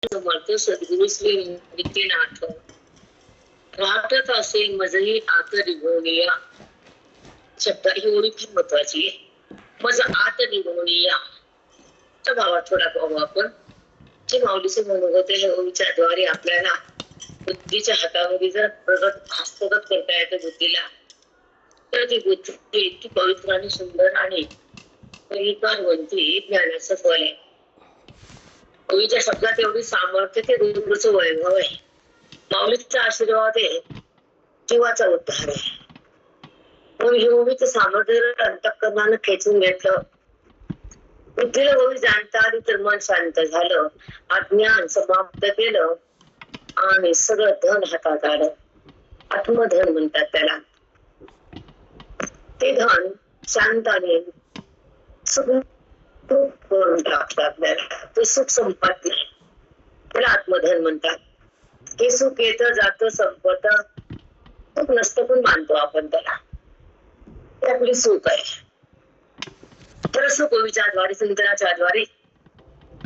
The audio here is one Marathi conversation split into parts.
समर्थ सद्गुरु श्री नित्यनाथ वाटत असे मजही आत निघोनिया. शब्द ही ओळी खूप महत्वाची आहे. मज आत निघोनिया त्या भावात थोडा पाहू आपण. जे माऊलीचे मनोगत आहे हे ओळीच्या द्वारे आपल्याला बुद्धीच्या हातामध्ये जर प्रगत हस्तगत करता येतं बुद्धीला, तर ती बुद्धी इतकी पवित्र आणि सुंदर आणि परिकारवंती ज्ञानाचं फल आहे. ओळीच्या शब्दात एवढी सामर्थ्य ते गुरुचं वैभव आहे. माऊलीचा आशीर्वाद आहे जीवाचा उद्धार आहे. ओळीचं सामर्थ्य अंतःकरणानं खेचून घेतलं, बुद्धीला ओळी जाणता आली तर मन शांत झालं, अज्ञान समाप्त केलं आणि सगळं धन हातात आलं. आत्मधन म्हणतात त्याला. ते धन शांताने सुख करून टाकतात आपल्याला. ते सुख संपत नाही, त्याला आत्मधन म्हणतात. हे सुख येतं जातं संपत, सुख नसतं पण मानतो आपण त्याला. ते आपली सुख आहे. तर सुख ओळीच्या द्वारे, चिंतनाच्या द्वारे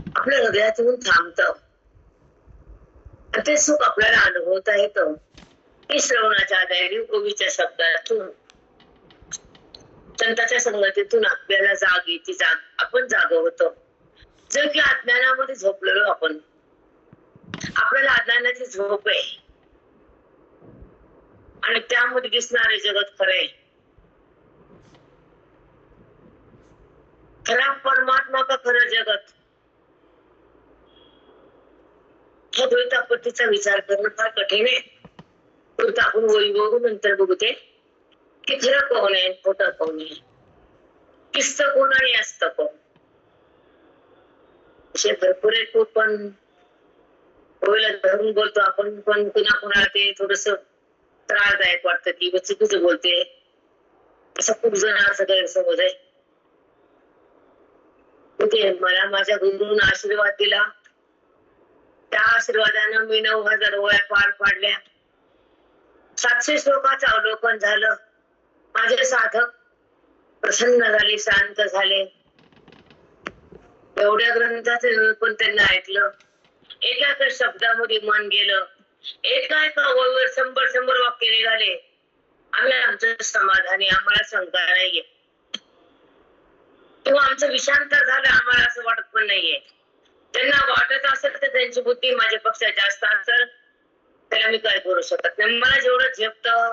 आपल्या हृदयातून थांबतं. ते सुख आपल्याला अनुभवता येतं हे श्रवणाच्या द्वारे, ओळीच्या शब्दातून, संतांच्या संगतीतून आपल्याला जाग येते. आपण जाग होतो. जर की अज्ञानामध्ये झोपलेलो आपण, आपल्याला अज्ञानाची झोप आहे आणि त्यामध्ये दिसणारे जगत खरे, खरा परमात्मा का खरं जगत, ह्या द्वैतापत्तीचा विचार करणं फार कठीण आहे. परंतु आपण वळी बघू नंतर बघू ते की खरं कोण आहे, खोटं कोण आहे, किस्त कोण आणि असत कोण. असे भरपूर आहे. पण ओळीला धरून बोलतो आपण, पण कुणा कुणाला ते थोडस त्रासदायक वाटतं की चुकीचं बोलते, असं खूप जणांचा गैरसमज आहे. मला माझ्या गुरुनं आशीर्वाद दिला, त्या आशीर्वादानं मी 9,000 ओळ्या पार पाडल्या, 700 श्लोकाचं अवलोकन झालं. माझे साधक प्रसन्न झाले, शांत झाले. एवढ्या ग्रंथाचे पण त्यांना ऐकलं, एका एका शब्दामध्ये मन गेलं, एका एका ओळीवर 100 वाक्य निघाले. आम्ही आमचं समाधानी, आम्हाला शंका नाहीये किंवा आमचं विषांतर झालं आम्हाला असं वाटत पण नाहीये. त्यांना वाटत असेल तर त्यांची बुद्धी माझ्यापेक्षा जास्त असेल, त्याला मी काय करू शकत नाही. मला जेवढं झेपतं,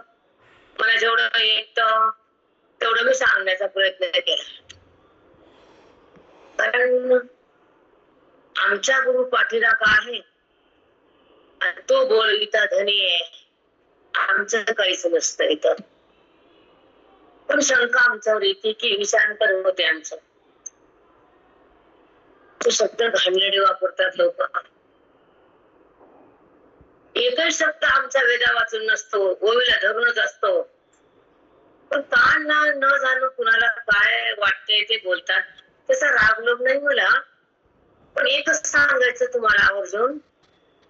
मला जेवढं येतं तेवढं मी सांगण्याचा प्रयत्न केला. कारण आमच्या गुरु पाठीराखा आहे आणि तो बोलविता धनी आहे. आमचं काहीच नसतं इथं. पण शंका आमच्यावर येते की विषांतर होते आमचं. तो शब्द घाणेरडे वापरतात लोक. एकही शब्द आमचा वेदा वाचून नसतो, ओवीला धरूनच असतो. पण का न जाणून कुणाला काय वाटतंय ते बोलतात, त्याचा राग लोभ नाही मला. पण एकच सांगायचं तुम्हाला आवर्जून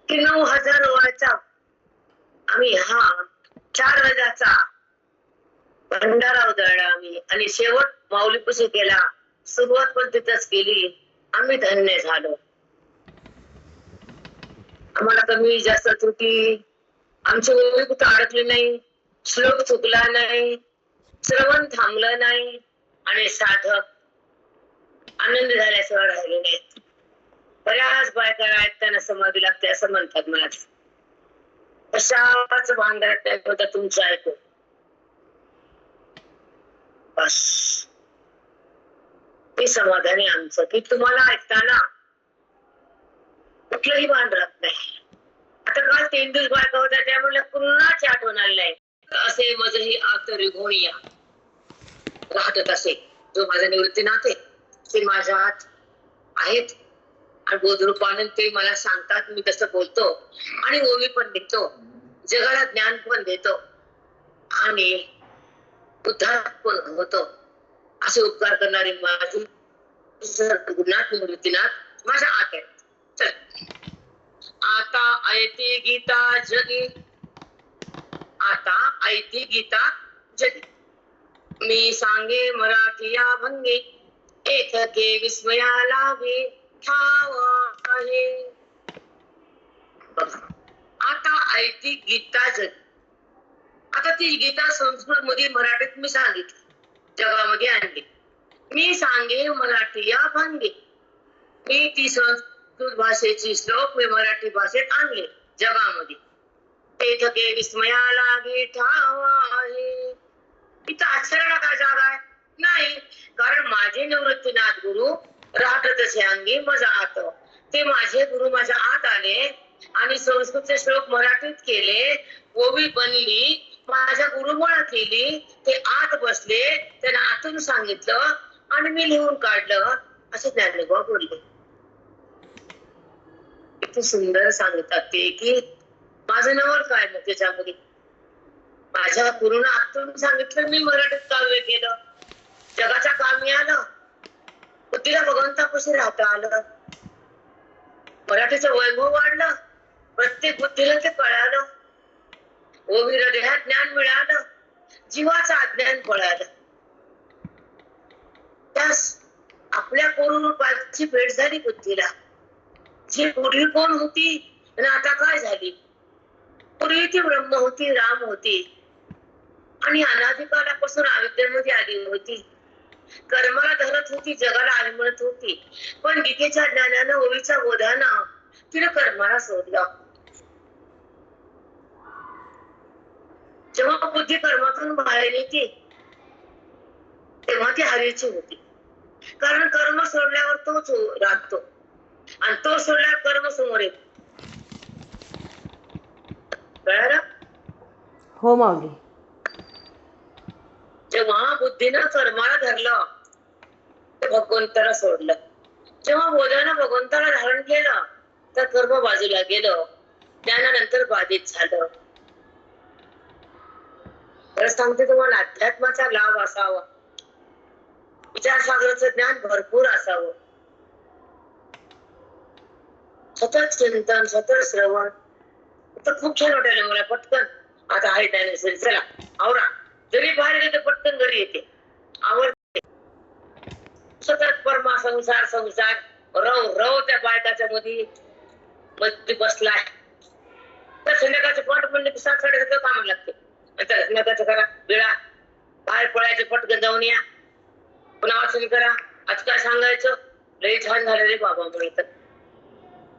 की 9,000 ओळीचा आम्ही हा 4 वेदाचा भंडारा उधळला आम्ही आणि शेवट माऊलीपाशी केला. सुरुवात पण तिथंच केली. आम्ही धन्य झालो. आम्हाला कमी जास्त त्रुटी, आमची ओळी कुठं अडकली नाही, श्लोक चुकला नाही, श्रवण थांबलं नाही आणि साधक आनंद झाल्याशिवाय राहिले नाहीत. बऱ्याच बायका ऐकताना समाधी लागते असं म्हणतात. मला कशाच भांडत नाही होता तुमचं ऐकून. बस ते समाधानी आमचं की तुम्हाला ऐकताना कुठलंही भान राहत नाही. आता काल 3 दिवस बायका होत्या त्यामुळे पुन्हाच आठवण आली नाही. असे मजही आत रिघोनिया राहत असे. जो माझा निवृत्तीनाथ आहे ते माझ्या हात आहेत आणि बोधरूपाने ते मला सांगतात, मी तसं बोलतो आणि ओवी पण देतो, जगाला ज्ञान पण देतो आणि उद्धार पण होतो. असे उपकार करणारे माझे गुरुनाथ निवृत्तीनाथ माझ्या आत आहेत. चल आता ऐती गीता जगी, आता ऐती गीता जगी, मी सांगे मराठी या भंगी, एकके विस्मया लागे ठाव आहे. ती गीता जग. आता ती गीता संस्कृत मध्ये मराठीत मी सांगितली, जगामध्ये आणली. मी सांगे मराठी या भांगे. मी ती संस्कृत भाषेची श्लोक मी मराठी भाषेत आणले जगामध्ये. ते थके विस्मया लागे ठावा आहे. इथं आश्चर्याला काय जागा आहे? नाही, कारण माझे निवृत्तीनाथ गुरु राहतच अंगी माझा आत. ते माझे गुरु माझ्या आत आले आणि संस्कृतचे श्लोक मराठीत केले, ओवी बनली, माझ्या गुरुमुळे केली. ते आत बसले, त्यांना आतून सांगितलं आणि मी लिहून काढलं, असे ज्ञानदेव बोलले. किती सुंदर सांगतात ते की माझं नवल काय मग त्याच्यामध्ये. माझ्या गुरुनं आतून सांगितलं, मी मराठीत काव्य केलं, जगाच्या कामी आलं, बुद्धीला भगवंतापाशी राहता आलं, मराठीचं वैभव वाढलं, प्रत्येक बुद्धीला ते कळालं, ओवी हृदयात ज्ञान मिळालं, जीवाचं अज्ञान पळालं. त्यास आपल्या कोरूपाची भेट झाली बुद्धीला. जी पूर्वी कोण होती आणि आता काय झाली? पूर्वी ती ब्रह्म होती, राम होती आणि अनादिकालापासून अविद्येमध्ये आली होती. कर्माला धरत होती, जगाला आलमळत होती. पण गीतेच्या ज्ञानानं, ओवीच्या बोधानं तिने कर्माला सोडलं. जेव्हा बुद्धी कर्मातून बाहेर येते तेव्हा ती हरीची होती. कारण कर्म सोडल्यावर तोच राहतो आणि तो सोडल्यावर कर्म समोर येतो. कळालं? हो माऊली. जेव्हा बुद्धीनं कर्माला धरलं तर भगवंताला सोडलं. जेव्हा बोधानं भगवंताला धारण केलं तर कर्म बाजूला गेलं, त्यानंतर बाधित झालं. तर सांगते तुम्हाला, अध्यात्माचा लाभ असावा, विचारसागराचं ज्ञान भरपूर असावं, सतत चिंतन, सतत श्रवण. तर खूप छान वाटायला मला. पटकन आता आहे त्यानुसार चला आवरा, जरी बाहेर गेले पटकन घरी येते, आवडते. सतत परमा संसार संसार रव रव त्या बायकाच्या मध्ये बसलाय. तर संध्याकाळचं पाठ म्हणले की 7-7:30 कामाला लागते. संध्याकाळचं करा, वेळा बाहेर पडायचं, पटकन जाऊन या, पुन्हा वाचन करा. आज काय सांगायचं? लई छान झालं रे बाबा. म्हणत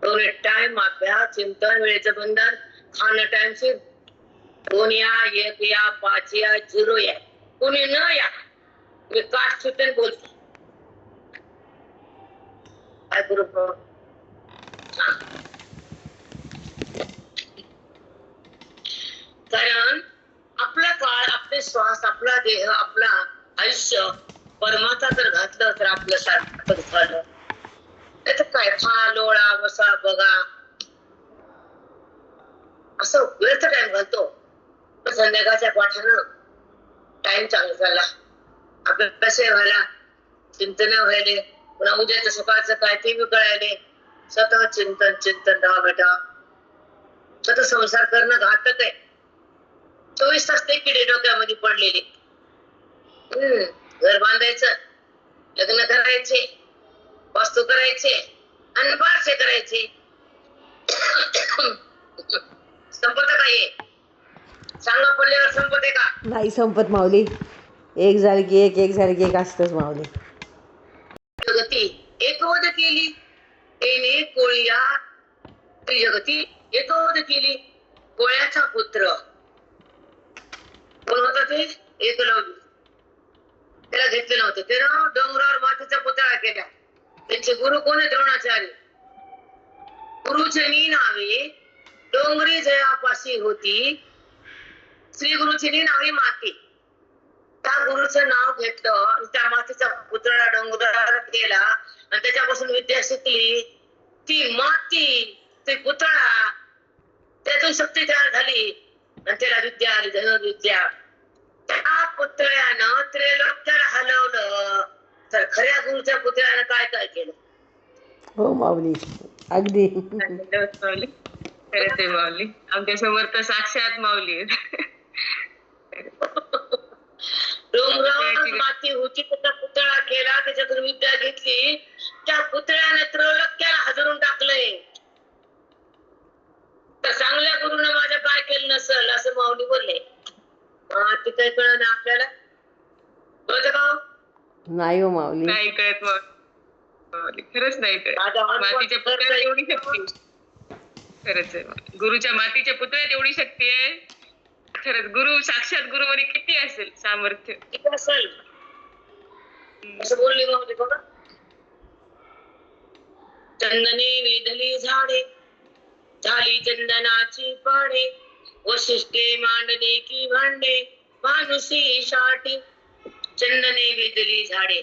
दोन्ही टाइम अभ्यास, चिंतन, वेळेचं बंधन, खाणं टाइमशीर, 2 या, 1 या, 5 या, 0 या, कोणी न या. मी कास्ट सुटन बोलते, काय करू? कारण आपला काळ, आपले श्वास, आपला देह, आपला आयुष्य परमात्मा तर घातलं तर आपलं सार्थक झालं. त्यात काय खा, लोळा, बसा, बघा, असं व्यर्थ टाइम घालतो. पण संध्याकाळच्या पाठानं टाइम चांगला झाला, अभ्यास व्हायला, चिंतन व्हायले, पुन्हा उद्याचं सकाळचं काय ते बी कळायले. सतत चिंतन चिंतन राहा बेटा. सतत संसार करणं घातक आहे. 24 तास ते किडे डोक्यामध्ये पडलेले. घर बांधायचं, लग्न करायचे, वास्तू करायचे आणि बारसे करायचे. संपत का हे? सांगा, पडल्यावर संपते का? नाही संपत माऊली. एक झाली की एक, एक झाली की एक असतच माऊली. जगती एकवद केली तेने कोळिया, जगती एकवद केली. कोळ्याचा पुत्र कोण होता? ते एकलव्य. त्याला घेतलं नव्हतं. त्यानं डोंगरावर मातीचा पुतळा केला. त्यांचे गुरु कोण आहे? द्रोणाचार्य. गुरुची नावे डोंगरी जयापाशी होती. श्री गुरुची नावे माती. त्या गुरुचं नाव घेतलं आणि त्या मातीचा पुतळा डोंगरावर केला आणि त्याच्यापासून विद्या शिकली. ती माती, ते पुतळा, त्यातून शक्ती तयार झाली आणि त्याला विद्या आली, धनुर्विद्या. त्या पुतळ्यानं त्रैलोक्याला हलवलं. तर खऱ्या गुरुच्या पुतळ्यानं काय काय केलं? हो माऊली, अगदी माऊली. खरंच आहे माऊली. आमच्या समोर तर साक्षात माऊली डोंगरावर माती होती, त्याचा पुतळा केला, त्याच्यातून विद्या घेतली. त्या पुतळ्याने त्रैलोक्याला हजरून टाकलंय. तर चांगल्या गुरुनं माझ्या काय नसेल असं माऊली बोलले. ते काही कळलं ना आपल्याला. कळतं का हो? नाही हो माऊली. नाही कळत माऊली, खरंच नाही कळत. आता मातीच्या पुतळ्यात एवढी शक्ती. खरंच आहे माऊली. गुरुच्या मातीच्या पुतळ्यात एवढी शक्ती आहे. खरंच गुरु साक्षात गुरु मध्ये किती असेल सामर्थ्य. किती असेल असं बोलली माऊली बघा. चंदने वेदली झाडे झाली चंदनाची पाने वशिष्ठे मांडले की भांडे मानुसी शाटी. चंदने वेदली झाडे,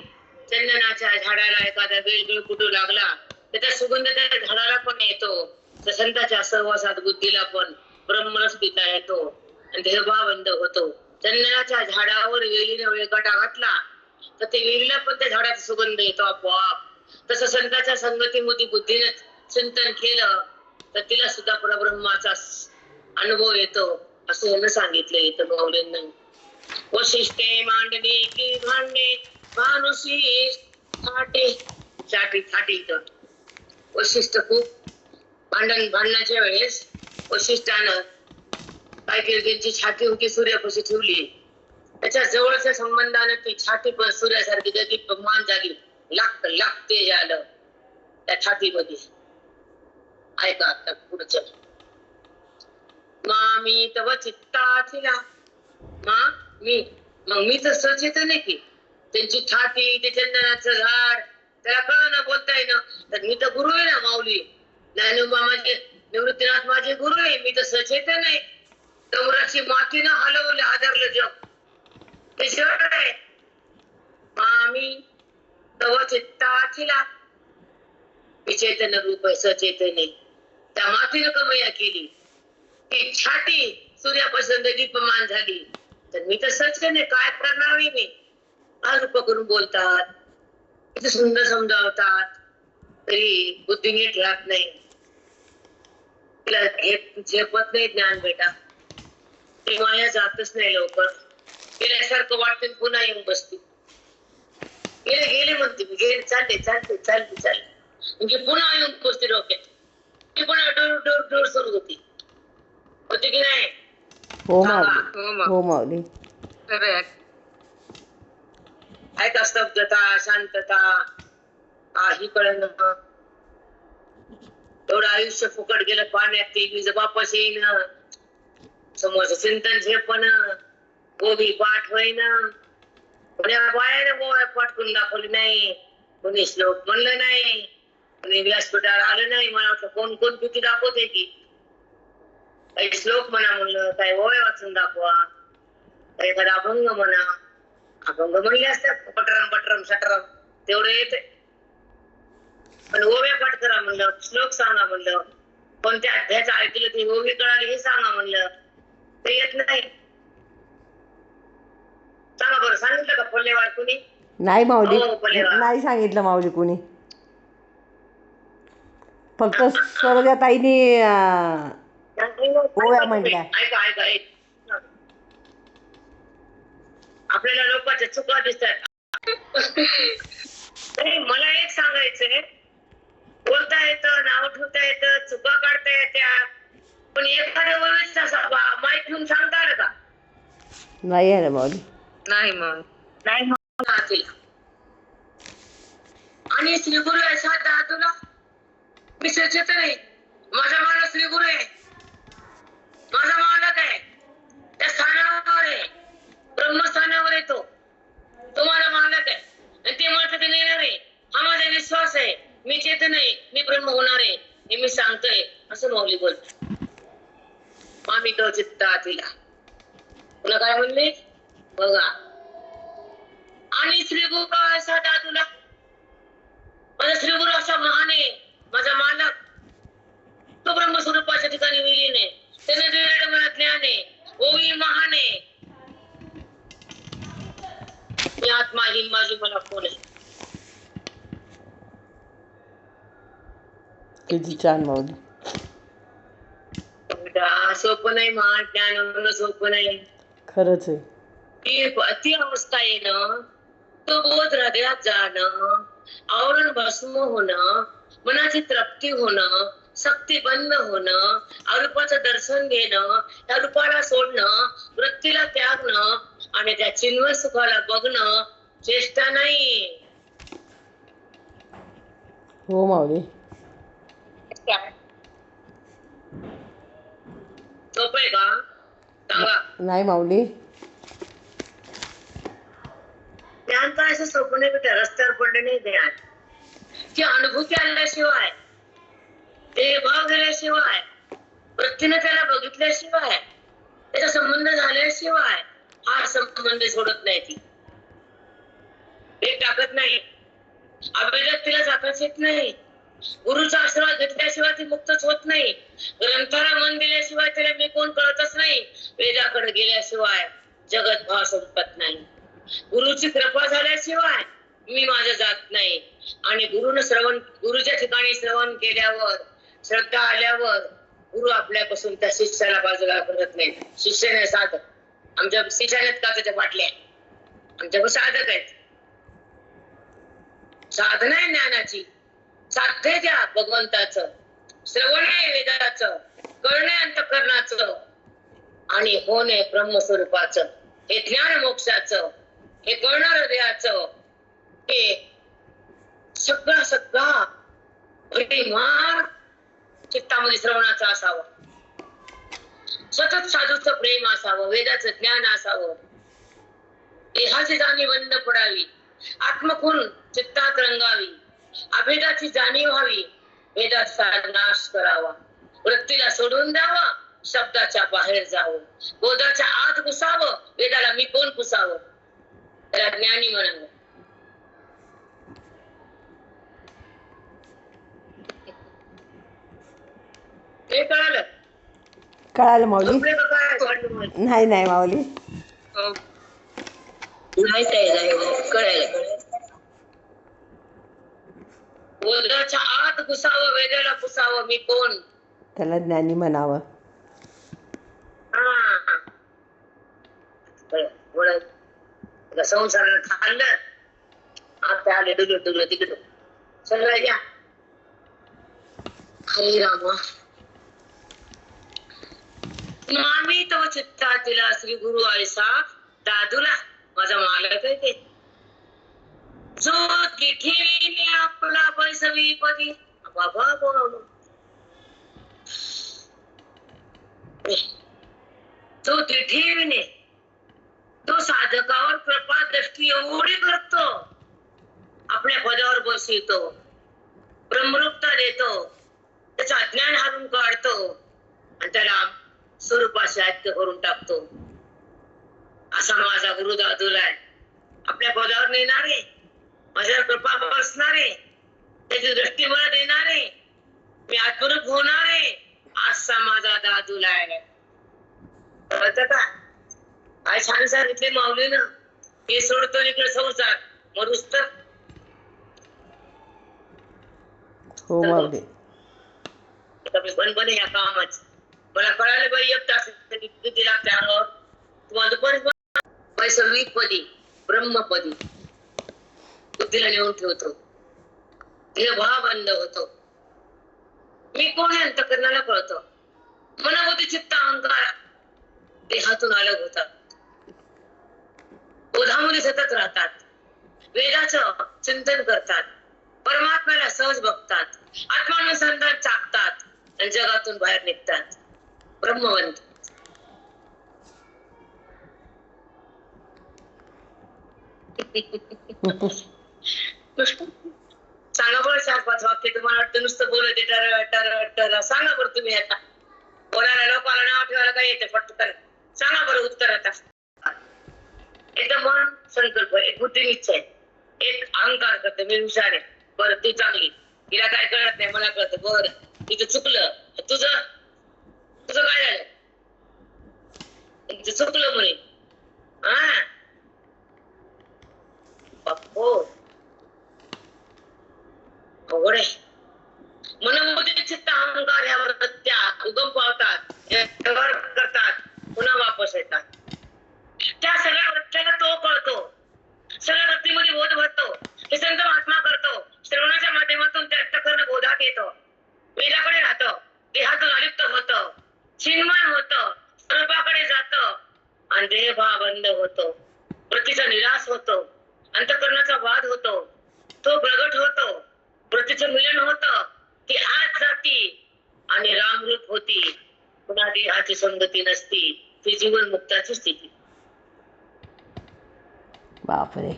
चंदनाच्या झाडाला एखादा वेल कुठू लागला त्याचा सुगंध त्या झाडाला पण येतो. तर संतांच्या सहवासात बुद्धीला पण ब्रह्मरस पिता येतो आणि देहभाव बंद होतो. चंदनाच्या झाडावर वेलीने वेळकाटा घातला तर ते वेलीला पण त्या झाडाचा सुगंध येतो आपोआप. तसं संतांच्या संगतीमध्ये बुद्धीने चिंतन केलं तर तिला सुद्धा परब्रह्माचा अनुभव येतो असं यांना सांगितलं इथं माऊलींना. वशिष्ठे मांडणे की भांडे मानुसी थाटे साठी थाटी. इथं वशिष्ठ खूप भांडणाच्या वेळेस वशिष्ठानं काय केलं, त्यांची छाती होती सूर्यापाशी ठेवली. त्याच्या जवळच्या संबंधाने ती छाती पण सूर्यासारखी दीप्यमान झाली. लाख तेज आलं त्या छातीमध्ये. ऐका आता पुढचं. मामी तव चित्ताथिला. मग मी तर सचेतन आहे की. त्यांची छाती, ते चंदनाचं झाड, त्याला कळलं ना बोलता येईना. तर मी तर गुरु आहे ना माऊली. ज्ञानोबा माझे, निवृत्तीनाथ माझे गुरु आहे. मी तर सचेतन आहे. डोंगराची मातीनं हलवलं हादरलं जग. ते शहर आहे. मामी तव चित्ताथिला. मी चैतन्य रूप आहे, सचेतन आहे. त्या मातीनं कमया केली. ती छाती सूर्यापासून दीप्यमान झाली. तर मी तर सचेतन आहे. काय करणार मी? रूप करून बोलतात, किती सुंदर समजावतात, तरी बुद्धी नीट राहत नाही. तिला झेपत नाही ज्ञान बेटा. ती माया जातच नाही लवकर. गेल्यासारखं वाटतं पुन्हा येऊन बसते. गेले म्हणते मी, गेले चालते म्हणजे पुन्हा येऊन बसते डोक्यात. ती पुन्हा डोर सुरू होती. होते की नाही? हो माऊली. खरं ऐका, स्तब्धता, शांतता, काही कळणं. एवढं आयुष्य फुकट गेलं पाण्यात. ते वीज वापस येईन. समोरचं चिंतन झेपण, गोबी पाठ होईन. कोण्या बायाने गोव्या पाठ करून दाखवली नाही. कोणी श्लोक म्हणलं नाही. कोणी व्यासपीठावर आलं नाही. मला वाटलं कोण किती दाखवते की. काही श्लोक म्हणा म्हणलं, काही ओव्या वाचून दाखवा, काही एखादा अभंग म्हणा. अभंग म्हणले असतात पटरम सटरम, तेवढं येते. पण ओव्या पाठ करा म्हणलं, श्लोक सांगा म्हणलं, कोणत्या अध्यायाचं ऐकलं ती ओवी कळाली हे सांगा म्हणलं, ते येत नाही. सांगा बरं, सांगितलं का पल्लेवार कुणी? नाही माऊली, नाही सांगितलं माऊली कुणी. फक्त सरोजा ताईनी ओव्या म्हटल्या. ऐका आपल्याला लोकांच्या चुका दिसतात. मला एक सांगायचंय, बोलता येतं, नाव ठेवता येतं, चुका काढता येत्या, पण एखाद्या वेळेस माईक घेऊन सांगता आलं का? नाही आहे ना माऊली. नाही आणि श्री गुरु आहे साधा तुला. मी सचेतन आहे. माझा मालक श्री गुरु आहे. माझा मालक आहे. त्या स्थानावर आहे, ब्रह्मस्थानावर येतो. तुम्हाला मालक आहे आणि ते म्हणतात ते नेणार आहे. हा माझा विश्वास आहे. मी चेतन आहे, मी ब्रह्म होणार आहे हे मी सांगतोय असं माऊली बोलतो. मामी तो चित्ता तिला. तुला काय म्हणले बघा. आणि श्री गुरु काय साधा तुला. माझा श्री गुरु असा महान आहे. माझा मालक तो ब्रह्मस्वरूपाच्या ठिकाणी विलीन आहे. त्याने दिलेलं मला ज्ञान आहे. ओवी महान आहे. मी आत्मा ही माझी मला कोण आहे. किती छान माऊली. सोपं नाही. महान ज्ञान होणं सोपं नाही. खरंच आहे. ती अवस्था येणं, तो बोध हृदयात जाणं, आवरण भस्म होणं, मनाची तृप्ती होणं, सक्ती बंद होणं, अरूपाचं दर्शन घेणं, त्या रूपाला सोडणं, वृत्तीला त्यागणं आणि त्या चिन्मय सुखाला बघणं चेष्टा नाही. हो माऊली. सोपं का सांगा? नाही माऊली. ज्ञान काय असं सोपं नाही बेटा, रस्त्यावर पडले नाही ज्ञान. की अनुभूती आल्याशिवाय, ते भाव गेल्याशिवाय, वृत्तीने त्याला बघितल्याशिवाय, त्याचा संबंध झाल्याशिवाय हा संबंध सोडत नाही ती. ते टाकत नाही, अभेदात तिला जाताच येत नाही. गुरुचा आशीर्वाद घेतल्याशिवाय ती मुक्तच होत नाही. ग्रंथाला मन दिल्याशिवाय तिला मी कोण कळतच नाही. वेदाकडे गेल्याशिवाय जगत भाव संपत नाही. गुरुची कृपा झाल्याशिवाय मी माझं जात नाही. आणि गुरुच्या ठिकाणी श्रवण केल्यावर, श्रद्धा आल्यावर गुरु आपल्यापासून त्या शिष्याला बाजूला करत नाही. शिष्याने साधक, आमच्या शिष्याने काचाच्या बाटल्या, आमच्याकडे साधक आहेत. साधना आहे ज्ञानाची, साध्य द्या भगवंताचं, श्रवण आहे वेदाचं, कळणे अंतःकरणाचं आणि होणे ब्रह्मस्वरूपाचं. हे ज्ञान मोक्षाचं, हे कळणार हृदयाचं, हे सगळा प्रेमार चित्तामध्ये श्रवणाचा असावं. सतत साधूचं प्रेम असावं, वेदाचं ज्ञान असावं. देहाची जाणीव बंद पडावी, आत्मखून चित्तात रंगावी, अभेदाची जाणीव व्हावी, वेदाचा नाश करावा, वृत्तीला सोडून द्यावा, शब्दाच्या बाहेर जावं, बोधाच्या आत घुसावं, वेदाला मी कोण पुसावं, त्याला ज्ञानी म्हणावं. हे कळालं? कळालं माऊली. झोपले का काय? नाही नाही माऊली. नाही कळालं. बोधाच्या आत घुसावं, वेदाला पुसावं, मी कोण, त्याला ज्ञानी म्हणावं. संसाराला खाल्लं, आता आले डुगलं तिकडं सगळं या. हरे रामा मामी तव चित्तातिला श्री गुरु आळसा दादूला माझा मालक आहे ते, जो तिठेने आपला बैसवी पदी. बाबा तो तिठेने, तो साधकावर कृपा दृष्टी एवढी करतो, आपल्या पदावर बसवितो, ब्रह्मरूपता देतो, त्याचं अज्ञान हारून काढतो आणि त्याला स्वरूपाशी ऐक्य करून टाकतो. असा माझा गुरु दादूला आहे. आपल्या पदावर नेणारे, माझ्यावर कृपा बसणारे, त्याची दृष्टी मला देणारे, मी आत्मरूप होणारे, असा माझा दादूला आहे. कळतं का? काय छान सांगितले माऊली ना. हे सोडतो इकडे संसार मरूस तर. हो माऊली. बन या कामाच मला कळाले बाई. एक तास किती लागते अंगावर तुम्हाला दुपारी वैसर्विकपदी ब्रह्मपदी बुद्धीला नेऊन ठेवतो. हे भाव बंद होतो. मी कोण आहे अंतःकरणाला कळतो. मनोबुद्धी चित्त अहंकार देहातून अलग होतात, बोधामध्ये सतत राहतात, वेदाचं चिंतन करतात, परमात्म्याला सहज बघतात, आत्मानुसंधान चाकतात आणि जगातून बाहेर निघतात, ब्रह्मवंत. सांगा बरं 4-5 वाक्य. तुम्हाला वाटतं नुसतं बोलत टर सांगा बरं तुम्ही. आता बोलायला लोकांना नाव ठेवायला काय येते पटकन सांगा बरं उत्तर. आता एकदम मन संकल्प, एक बुद्धी निश्चय, एक अहंकार करते मी हुशार आहे, बरं तू चांगली, तिला काय कळत नाही मला कळतं, बरं तिचं चुकलं, तुझं काय झालं, तिचं चुकलं म्हणे. हा बाप्पो अवघड आहे. मनोबुद्धी चित्त अहंकार यावर त्या उगम पावतात, व्यवहार करतात, पुन्हा वापस येतात. त्या सगळ्या वृत्तीला तो कळतो, सगळ्या वृत्तीमध्ये बोध भरतो, हे संत महात्मा करतो. श्रवणाच्या माध्यमातून त्या अंतःकरण बोधात येतो, वेदाकडे राहतो, अव्यक्त होतं, चिन्मय होतं, स्वरूपाकडे जातं आणि देहभावबंद होतो. वृत्तीचा निराश होतो, अंतःकरणाचा वाद होतो, तो प्रगट होतो, वृत्तीचं मिलन होतं, ती आत जाती आणि रामरूप होती. पुन्हा देहाची संगती नसती, ती जीवन मुक्ताची स्थिती. बापरे.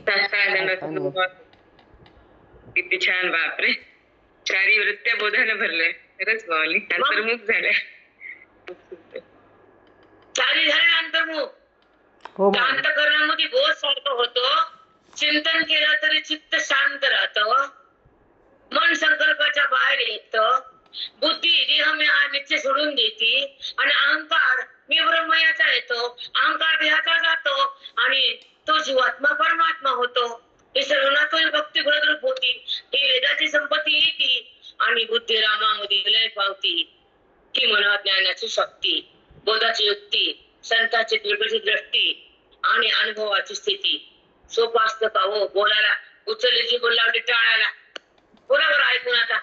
किती छान. बापरे, चारी वृत्त्या बोधानं भरल्या. खरंच माऊली अंतर्मुख झाल्या. चारी झाले अंतर्मुख. हो त्या माऊली. अंतःकरणामध्ये बोध सारखं होतं, चिंतन केलं तरी चित्त शांत राहतं, मन संकल्पाच्या बाहेर येतं, बुद्धी देह निश्चय सोडून देते आणि अहंकार मी ब्रह्मयाचा येतो, अहंकार देहाचा जातो आणि तो जीवात्मा परमात्मा होतो. हे सर्वनाथोय भक्ती गुणरूप होती. ही वेदाची संपत्ती येते आणि बुद्धी रामामध्ये विलय पावती. की मनात ज्ञानाची शक्ती, बोधाची युक्ती, संतांची दीर्घची दृष्टी आणि अनुभवाची स्थिती. सोपं असतं का हो बोलायला? उचलली जी बोल लावली टाळायला. बरोबर ऐकून आता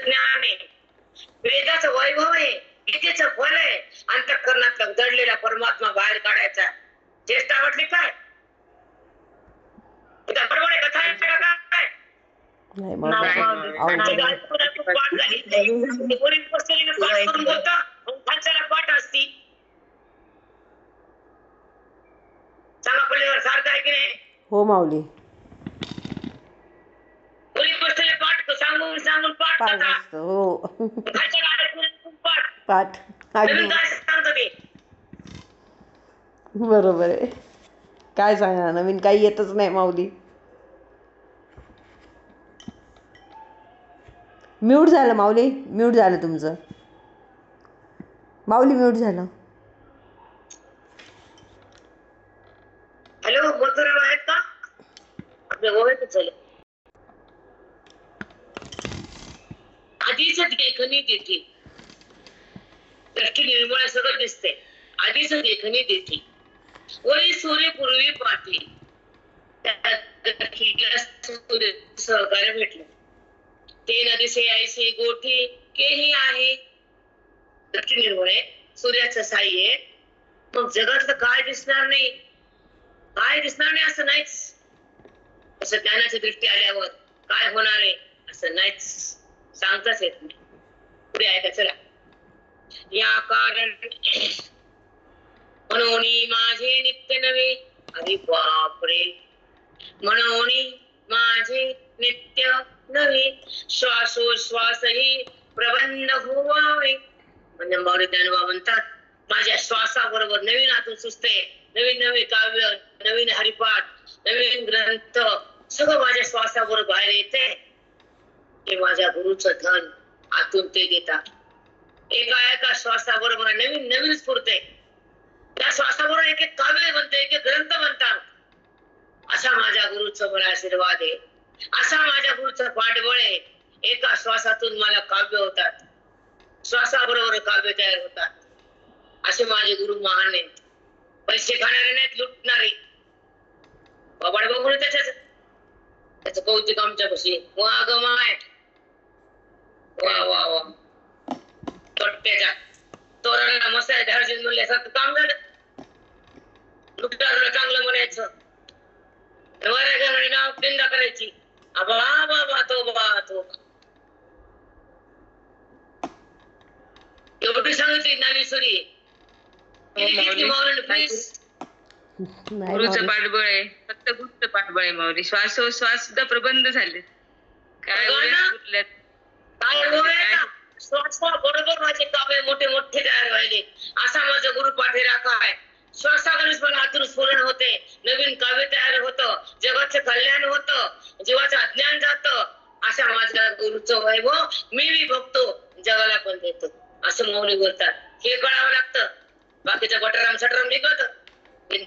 ज्ञान आहे, वेदाचं वैभव आहे, गीतेचं फल आहे, अंतःकरणातला दडलेला परमात्मा बाहेर काढायचा. चेष्टा वाटली काय? बरोबर आहे कथा आहे का काय? नाही माऊली. पाठ झाली वरील पुस्तकाने पाठ करून बोलता खालच्याला पाठ असती. सांगा पल्लीवर सारखं आहे की नाही? हो माऊली. वरील पुस्तकाने पाठ सांगून सांगून पाठ पाठ कथा असतं. हो. खालच्या गाड्यात पाठ पाठ. नवीन काय सांगतं ते? बरोबर आहे. काय सांगणार, नवीन काही येतच नाही माऊली. म्यूट झालं माऊली, म्यूट झालं तुमचं. माऊली म्यूट झालं. हॅलो मथुरा आहेत का? आपल्या गोव्यातच झालं. आधीच देखणी देते, दृष्टी निर्मळ सगळं दिसते. आधीच देखणी देते, वरी सूर्य पूर्वी पाठी, सहकार्य भेटलं. ते नदीसे ऐसे गोठी केही आहे. दृष्टी निर्मळ आहे, सूर्याचं साई आहे. मग जगातलं काय दिसणार नाही, काय दिसणार नाही असं नाहीच. असं ज्ञानाची दृष्टी आल्यावर काय होणार आहे असं नाहीच, सांगताच येत नाही. पुढे आहे का? चला. या कारण म्हणून माझे नित्य नवे. अरे बापरे, म्हणून माझे नित्य नवे, श्वासोश्वासही प्रबंध होवावे. म्हणजे मौर्य ज्ञानोबा म्हणतात, माझ्या श्वासाबरोबर नवीन आतून सुचते, नवीन नवीन काव्य, नवीन हरिपाठ, नवीन ग्रंथ सगळं माझ्या श्वासाबरोबर बाहेर येते. हे माझ्या गुरुचं धन, आतून ते देतात. एका एका श्वासाबरोबर नवीन नवीन स्फुरते. त्या श्वासाबरोबर एक एक काव्य बनते, एक एक ग्रंथ बनतात. असा माझ्या गुरुचं मला आशीर्वाद आहे, असा माझ्या गुरुचं पाठबळ आहे. एका श्वासातून मला काव्य होतात, श्वासाबरोबर काव्य तयार होतात. असे माझे गुरु महान आहेत. पैसे खाणारे नाहीत, लुटणारे. बाबा बघून त्याच कौतुक आमच्यापाशी. वा ग माय, वा वा वा. तोट्याच्या तोरणाला मसाले धाडशील म्हणल्यासारखं काम झालं. लुटारूला चांगलं म्हणायचं, नाव निंदा करायची. आबा बाबा तो बाबा तो. एवढी सांगितली ज्ञानेश्वरी. गुरुचं पाठबळ आहे, फक्त गुरुचं पाठबळ आहे माऊली. श्वासोश्वास सुद्धा प्रबंध झाले. काय बरोबर माझे काव्य मोठे मोठे तयार व्हायले. असा माझा गुरु पाठीरा काय. श्वासागणच मला आतून स्फुरण होते, नवीन काव्य तयार होतं, जगाचं कल्याण होतं, जीवाचं अज्ञान जातं. अशा माझ्या गुरुचं वैभव मी बी बघतो, जगाला पण देतो. असं मौली बोलतात. हे कळावं लागतं. बाकीचं बटराम सटराम निघत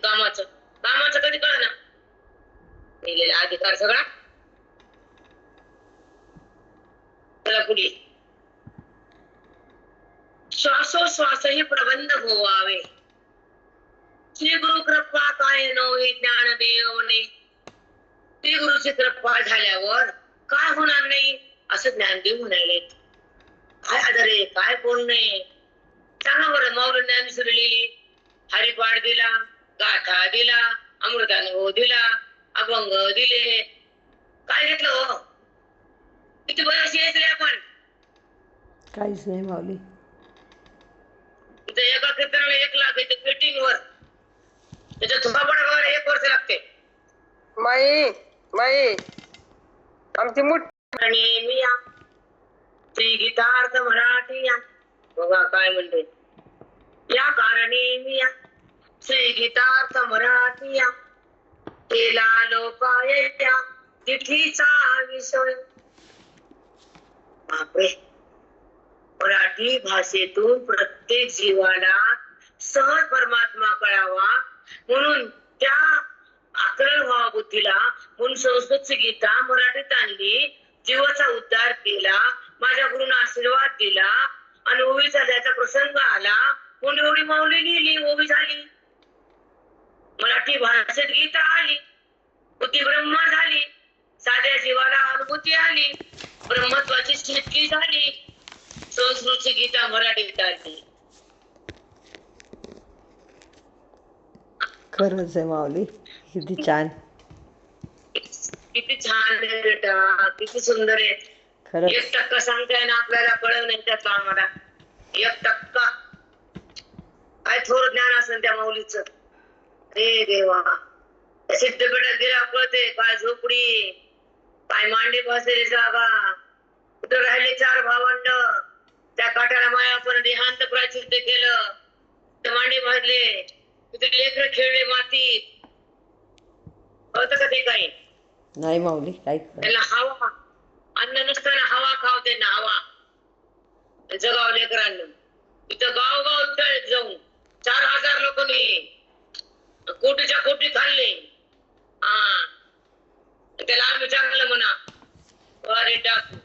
कामाचं कामाचं कधी कळ ना. दिलेला अधिकार सगळा. चला पुढे. श्वासोश्वासही प्रबंध होवावे. श्री गुरु कृपा काय नव्हे ज्ञान देवने. श्री गुरुची कृपा झाल्यावर काय होणार नाही असं ज्ञानदेव म्हणाले. काय आधार आहे, काय कोण नाही? सांगा बरं. माऊली ज्ञानेश्वरी लिहिली, हरिपाठ दिला, गाथा दिला, अमृतानुभव दिला, अभंग दिले, काय घेतलं हो? किती बरेचसे आहेत रे आपण. काहीच नाही माऊली. इथं एका कीर्तनाला 1 लाख येते पेटिंग वर. त्याच्या थोपापडावर 1 वर्ष लागते. माई माई आमची मुठ आणि मी या श्री गीतार्थ मराठी या बघा काय म्हणते. या कारणी मी या श्री गीतार्थ मराठी या केला लोकायच्या तिथीचा विषय. बापरे. मराठी भाषेतून प्रत्येक जीवाला सहज परमात्मा कळावा म्हणून त्या आकलन व्हावा बुद्धीला म्हणून संस्कृतची गीता मराठीत आणली, जीवाचा उद्धार केला, माझ्या गुरुने आशीर्वाद दिला आणि ओवी झाल्याचा प्रसंग आला म्हणून एवढी माऊली लिहिली, ओवी झाली. मराठी भाषेत गीता आली, बुद्धी ब्रह्मा झाली, साध्या जीवाला अनुभूती आली, ब्रह्मत्वाची स्थिती झाली. संस्कृतची गीता मराठीत आली. खरंच आहे माऊली, किती छान. किती छान आहे बेटा, किती सुंदर आहे. खरंच 1% सांगताय ना आपल्याला कळलं नाही त्यातलं आम्हाला. 1% काय थोर ज्ञान असेल त्या माऊलीचं. रे देवा. सिद्धपीठात गेला कळते काय झोपडी, काय मांडी बसलेली जागा, कुठं राहिले 4 भावंड, त्या काठाला माया पण देहांत प्राचित्य केलं, तर मांडी भाजले, तिथे लेकरं खेळले मातीत. कळतं का ते काही? नाही माऊली, काहीच नाही. त्याला हवा, अन्न नसताना हवा खावते ना, हवा जगाव लेकरांना. तिथं गाव उलटाळीत जाऊन 4000 लोकांनी कोटीच्या कोटी खाल्ले. हा, त्याला आम्ही चांगलं म्हणा अरे टाकू.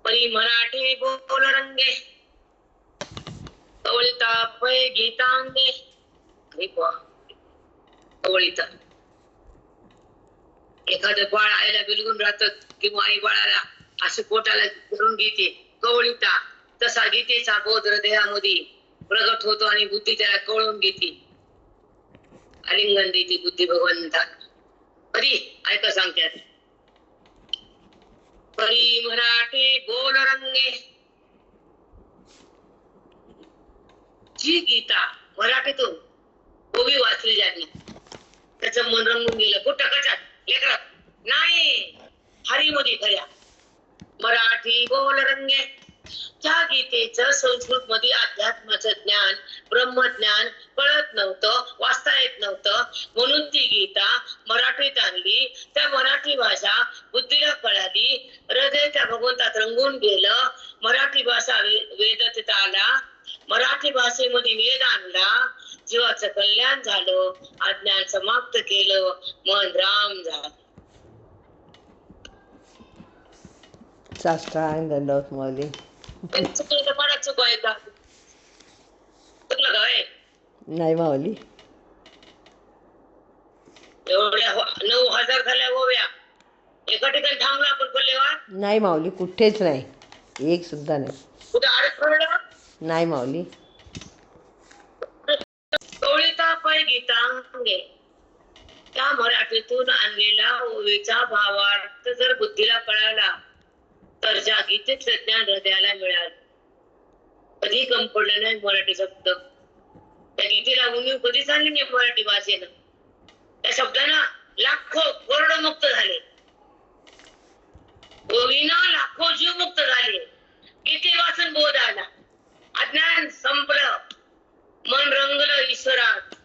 परी मराठी बोल रंगे कवळिता पै गीतांगे. कवळिता. एखादं बाळ आईला बिलगून राहत किंवा आई बाळाला अशी पोटाला धरून घेते, कवळिता. तसा गीतेचा बोध हृदयामध्ये प्रगट होतो आणि बुद्धी त्याला कळून घेते, आलिंगन देते बुद्धी भगवंता. परी ऐका सांगतात. परी मराठी बोल रंगे. जी गीता मराठीतून ओवी वाचली जाते त्याचं मन रंगून गेलं. कुठं कशात लेकरात नाही, हरीमध्ये खऱ्या. मराठी बोल रंगे. त्या गीतेचं संस्कृत मध्ये अध्यात्माचं ज्ञान, ब्रह्मज्ञान कळत नव्हतं, वाचता येत नव्हतं, म्हणून ती गीता मराठीत आणली. त्या मराठी भाषा बुद्धीला कळाली, हृदय त्या भगवंतात रंगून गेलं. मराठी भाषा वेदात आला, मराठी भाषेमध्ये वेद आणला, जीवाचं कल्याण झालं, अज्ञान समाप्त केलं, मन राम झालं. साष्टांग दंडवत माऊली. चुकलं तर मला चुक आहे का? चुकलं का? नाही माऊली. एवढ्या 9000 झाल्या ओव्या, एका ठिकाणी थांबलो आपण पल्लेवा. नाही माऊली, कुठेच नाही, एक सुद्धा नाही. कुठे अडखळलं नाही माऊली. कवळिता पै गीतांगे. त्या मराठीतून आणलेला ओवीचा भावार्थ जर बुद्धीला कळाला तर ज्या गीतेचं ज्ञान हृदयाला मिळालं. कधी कम पडलं नाही मराठी शब्द. त्या गीतेला उणीव कधीच आणली नाही मराठी भाषेनं. त्या शब्दांना लाखो करोडो मुक्त झाले, ओवीनं लाखो जीव मुक्त झाले. गीते वाचन बोध आला, अज्ञान संपलं, मन रंगलं ईश्वरात.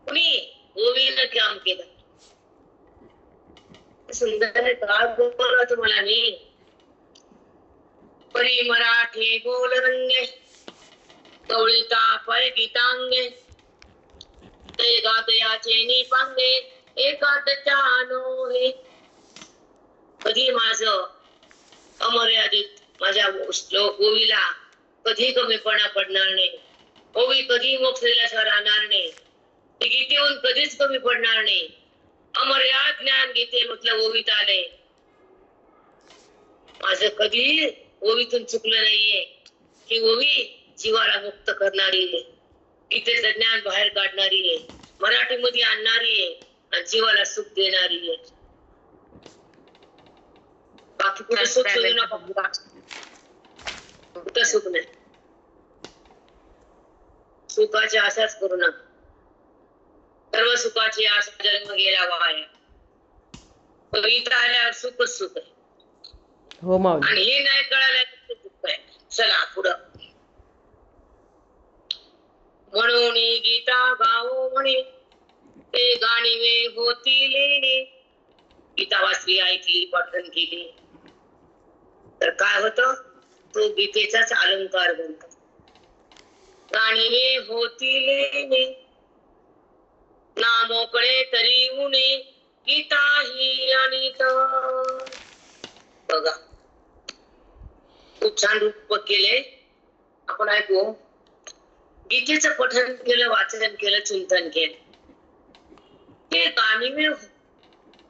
कुणी ओवीनं काम केलं. सुंदर काय बोलला तुम्हाला मी. परी मराठी बोल रंगे कवळिता पै गीतांगे. ते गातयाचे निपांगे एकादच्या अनोहे. कधी माझं अमर्यादित माझ्या श्लोक ओवीला कधी कमीपणा पडणार नाही. ओवी कधी मोक्षेला राहणार नाही. ती गीतेहून कधीच कमी पडणार नाही. अमर्याद ज्ञान गीते म्हटलं ओवीत आलंय. माझं कधी ओवीतून चुकलं नाहीये. ही ओवी जीवाला मुक्त करणारी आहे, गीतेचं ज्ञान बाहेर काढणारी आहे, मराठीमध्ये आणणारी आहे आणि जीवाला सुख देणारी आहे. बाकी कुठे सुख शोधू नका, कुठं सुख नाही. सुखाची आशाच करू नका. सर्व सुखाची आशा जन्म गेला वाया. इथं आल्यावर सुखच सुख आहे. हो माऊली. आणि हे नाही कळालं दुःख आहे. चला पुढं. म्हणून गीता गाओ म्हणे ते गाणिवे होतील. गीता वाचली, ऐकली, पठण केली तर काय होतं? तो गीतेचाच अलंकार बनतो. गाणिवे होतील ना मोकळे तरी उणे गीता ही अनित. बघा खूप छान रूप केले. आपण ऐकू. गीतेचं पठण केलं, वाचन केलं, चिंतन केलं. ते गाणिवे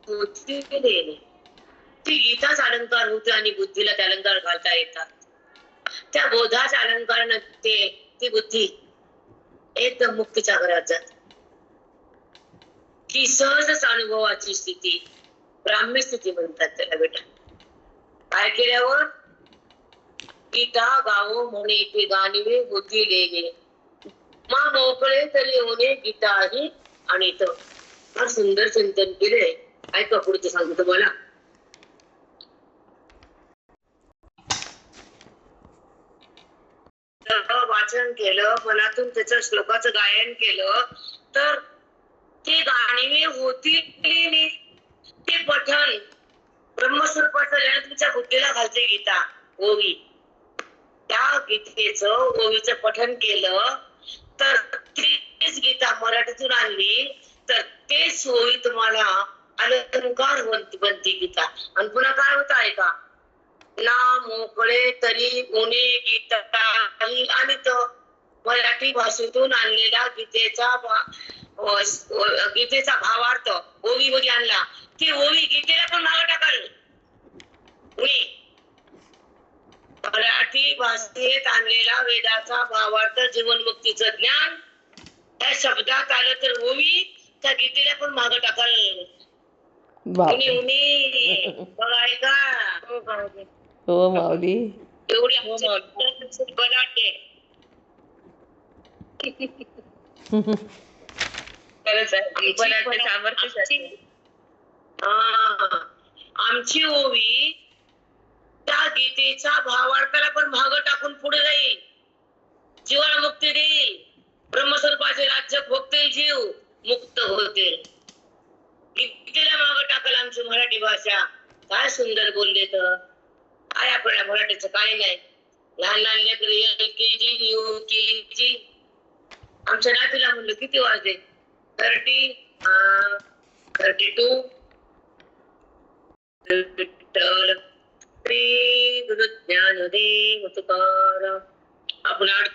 होतील. ती गीताच अलंकार होते आणि बुद्धीला ते अलंकार घालता येतात. त्या बोधाच्या अलंकारानं ती बुद्धी एकदम मुक्तीच्या घरात जाते. ती सहजच अनुभवाची स्थिती, ब्राह्मी स्थिती म्हणतात त्याला बेटा. काय केल्यावर? गीता गावो म्हणे ते गाणिवे होतील मा मोकळे तरी होणे गीताही आणि तो फार सुंदर चिंतन केले. ऐका पुढचं सांगतो तुम्हाला. वाचन केलं, मनातून त्याच्या श्लोकाचं गायन केलं तर ते गाणिवे होतील. ते पठण ब्रह्मस्वरूपाचं ज्ञान तुमच्या बुद्धीला घालते गीता ओवी. त्या गीतेचं ओवीचं पठण केलं तर तीच गीता मराठीतून आणली तर तेच ओवी तुम्हाला अलंकार बनती गीता. आणि पुन्हा काय होतं ऐका. ना मोकळे तरी उणे गीता आणि तो मराठी भाषेतून आणलेला गीतेचा भावार्थ ओवी मध्ये आणला. ती ओवी गीतेला पण मागं टाकाल. मराठी भाषेत आणलेला वेदाचा भावार्थ जीवनमुक्तीचं ज्ञान त्या शब्दात आलं तर ओवी त्या गीतेला पण मागं टाकाल. उनी उनी बघाय का? हो माऊली. एवढी बनाटे. आमची ओवी त्या गीतेच्या भावार्थाला पण भाग टाकून पुढे जाईल. जीवाला मुक्ती देईल. ब्रह्मस्वरूपाचे राज्य भोगतील, जीव मुक्त होतील. गीतेला माग टाकल आमची मराठी भाषा. काय सुंदर बोलले तर. काय आपल्याला मराठीचं काही नाही. लहान लहान लेकरं LKG UKG. आमच्या नातीला म्हणलं किती वाजले? 32. विठ्ठल श्री गुरु ज्ञानदेव तुकाराम. आपण